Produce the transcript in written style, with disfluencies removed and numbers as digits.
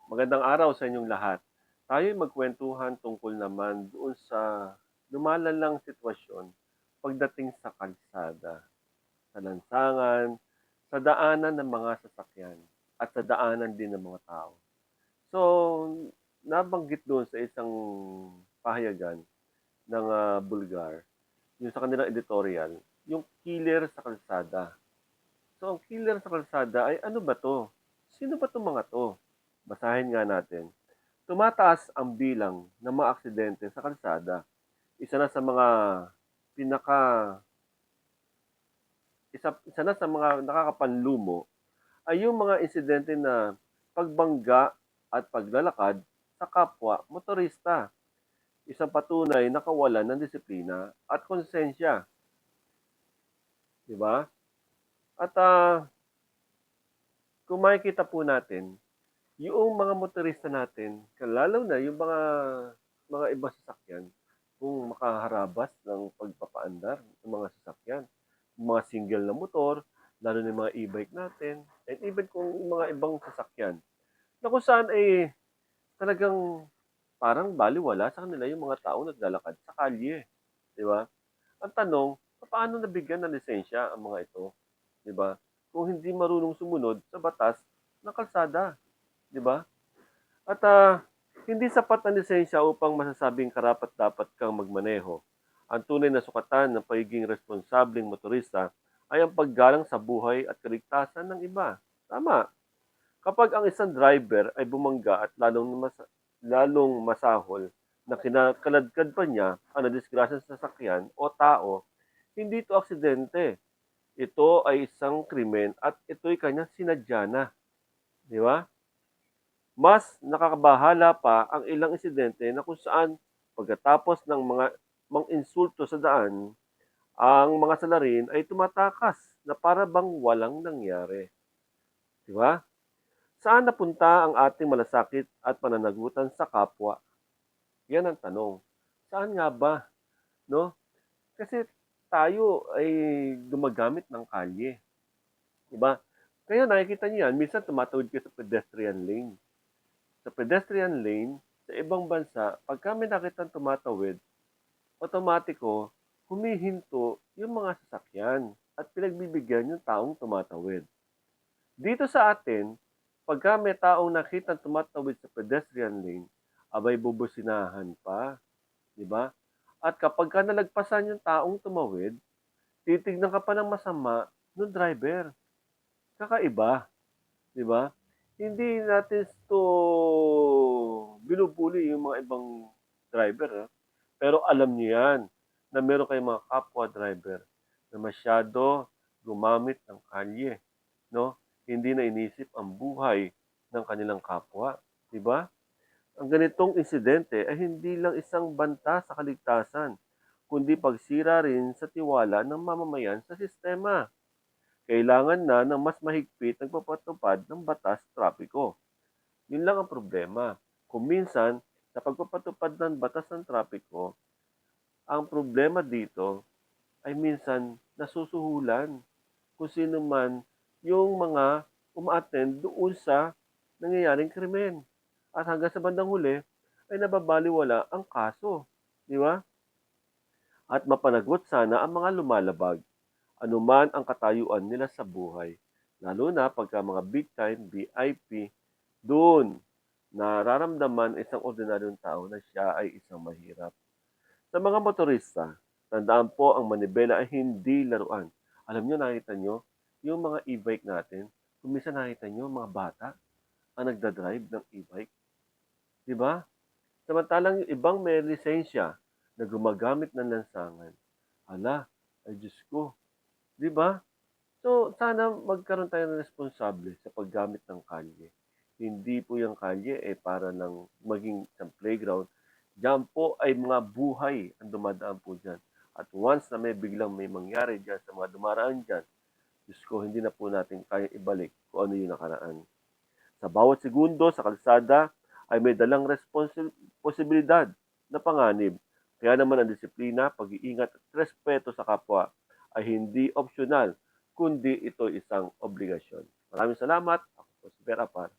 Magandang araw sa inyong lahat. Tayo'y magkwentuhan tungkol naman doon sa lumalalang sitwasyon pagdating sa kalsada, sa lansangan, sa daanan ng mga sasakyan, at sa daanan din ng mga tao. So, nabanggit doon sa isang pahayagan ng Bulgar, yung sa kanilang editorial, yung killer sa kalsada. So, ang killer sa kalsada ay ano ba 'to? Sino ba 'tong mga 'to? Basahin nga natin. Tumataas ang bilang ng mga aksidente sa kalsada. Isa na sa mga pinaka isa na sa mga nakakapanlumo ay yung mga insidente na pagbangga at paglalakad sa kapwa motorista. Isang patunay na kawalan ng disiplina at konsensya, di ba? At kung makikita po natin, yung mga motorista natin, lalo na yung mga ibang sasakyan, kung makaharabas ng pagpapaandar ng mga sasakyan, yung mga single na motor, lalo na yung mga e-bike natin, and even kung yung mga ibang sasakyan, na kung saan ay talagang parang baliwala sa kanila yung mga tao naglalakad sa kalye, di ba? Ang tanong, paano nabigyan ng lisensya ang mga ito, di ba? Kung hindi marunong sumunod sa batas ng kalsada, di ba? At hindi sapat ang lisensya upang masasabing karapat-dapat kang magmaneho. Ang tunay na sukatan ng pagiging responsableng motorista ay ang paggalang sa buhay at kaligtasan ng iba. Tama. Kapag ang isang driver ay bumangga at lalong masahol na kinakaladkad pa niya ang nadisgrasya sa sasakyan o tao, hindi ito aksidente. Ito ay isang krimen at ito'y kanyang sinadya na. Di ba? Mas nakakabahala pa ang ilang insidente na kung saan pagkatapos ng mga insulto sa daan, ang mga salarin ay tumatakas na para bang walang nangyari. Di ba? Saan napunta ang ating malasakit at pananagutan sa kapwa? Yan ang tanong. Saan nga ba? No? Kasi tayo ay gumagamit ng kalye. Di ba? Kaya nakikita niyo yan, minsan tumatawid kayo sa pedestrian lane. Sa pedestrian lane, sa ibang bansa, pag kami nakitang tumatawid, otomatiko, humihinto yung mga sasakyan at pinagbibigyan yung taong tumatawid. Dito sa atin, pagka may taong nakitang tumatawid sa pedestrian lane, abay bubusinahan pa, di ba? At kapag ka nalagpasan yung taong tumawid, titignan ka pa ng masama ng driver. Kakaiba, di ba? Hindi natin 'to binubuli yung mga ibang driver, pero alam niyo 'yan na meron kayong mga kapwa driver na masyado gumamit ng kalye, 'no? Hindi na inisip ang buhay ng kanilang kapwa, 'di ba? Ang ganitong insidente ay hindi lang isang banta sa kaligtasan, kundi pagsira rin sa tiwala ng mamamayan sa sistema. Kailangan na ng mas mahigpit na pagpapatupad ng batas trapiko. Yun lang ang problema. Kung minsan, sa pagpapatupad ng batas ng trapiko, ang problema dito ay minsan nasusuhulan kung sino man yung mga umaattend doon sa nangyayaring krimen. At hanggang sa bandang huli ay nababaliwala ang kaso. Di ba? At mapanagot sana ang mga lumalabag, anuman ang katayuan nila sa buhay. Lalo na pagka mga big time, VIP, doon nararamdaman isang ordinaryong tao na siya ay isang mahirap. Sa mga motorista, tandaan po ang manibela ay hindi laruan. Alam nyo, nakita nyo, yung mga e-bike natin, kung minsan nakita nyo, mga bata ang nagdadrive ng e-bike. Di ba? Samantalang yung ibang may lisensya na gumagamit ng lansangan. Hala, ay Diyos ko. Di ba? So, sana magkaroon tayo ng responsable sa paggamit ng kalye. Hindi po yung kalye para lang maging isang playground. Diyan po ay mga buhay ang dumadaan po dyan. At once na may mangyari dyan sa mga dumaraan dyan, Diyos ko, hindi na po natin kaya ibalik kung ano yung nakaraan. Sa bawat segundo sa kalsada ay may dalang posibilidad na panganib. Kaya naman ang disiplina, pag-iingat at respeto sa kapwa ay hindi optional, kundi ito isang obligasyon. Maraming salamat. Ako po si Vera Par.